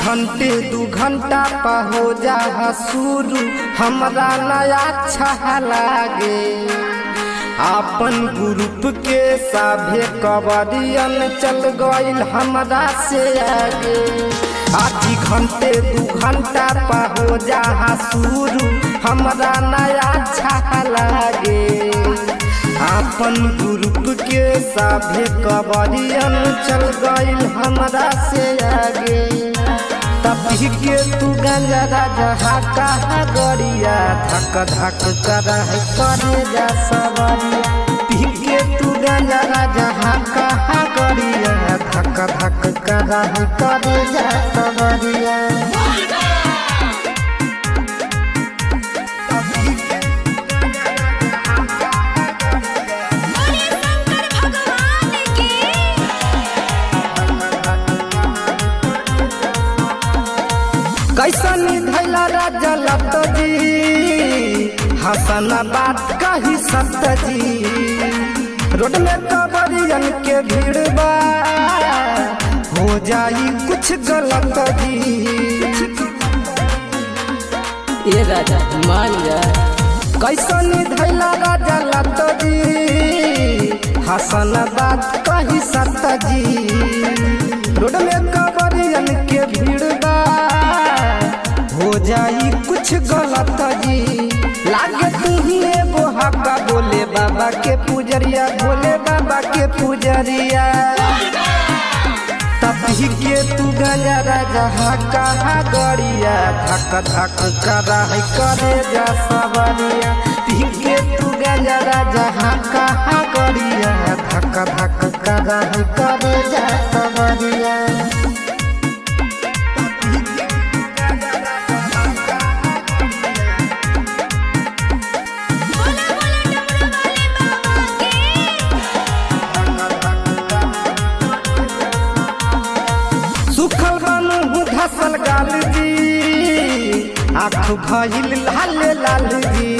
घंटे 2 घंटा पा हो जा शुरू हमरा नया अच्छा लागे। अपन ग्रुप के साभे कबरियन चल गइल हमरा से आगे। आधी घंटे 2 घंटा पा हो जा शुरू हमरा नया अच्छा लागे। अपन ग्रुप के साभे कबरियन चल गइल हमरा से आगे। तभी के तू गंजा राजा कहा गरिया धक धक करे जा सवरिया। पी के तू गंजा राजा कहा गरिया धक धक करे जा सवरिया। कैसन धैला राजा लत जी हसन बात कही सत जी। रोड में कबरियन के भीड़ बा हो जाई कुछ गलत जी। ये राजा मान जा। कैसन धैला राजा लत जी हसन बात कही सत जी। रोड में कबरियन के भीड़ बा हो जाई कुछ गलत जी। लागे तुम्हें एगो हक्का बोले बाबा के पुजरिया भोले बाबा के पुजरिया। तभी के तू गंजा राजा कहा गरिया धक धक करे जा सवरिया। पी के तू गंजा राजा कहा गरिया धक धक करे जा सवरिया। सुखल बनू धसल गाल जी आँख भइल लाल लाल जी।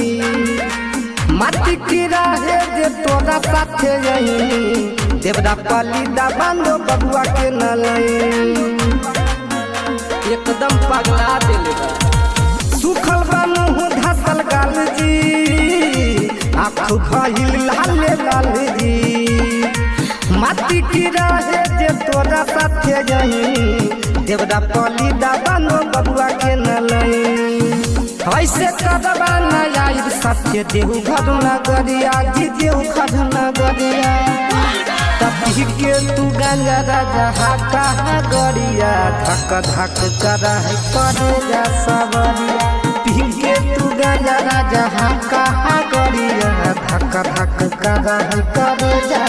माटी की राहे जे तोरा साथे यही देवरा पलीदा बांधो बबुआ के नलई। एकदम पगला दिल बा। सुखल बनू धसल गाल जी आँख भइल लाल लाल जी। माटी की राहे जे तोरा साथे यही देवरा पलीदा बांधो बबुआ के नलई। ऐसे करबा नया साथे देहु घर नगरिया जी देहु घर नगरिया। तभी के तू गंजा राजा कहा गरिया धक धक करे जा सवरिया। पी के तू गंजा राजा कहा गरिया धक धक करे जा।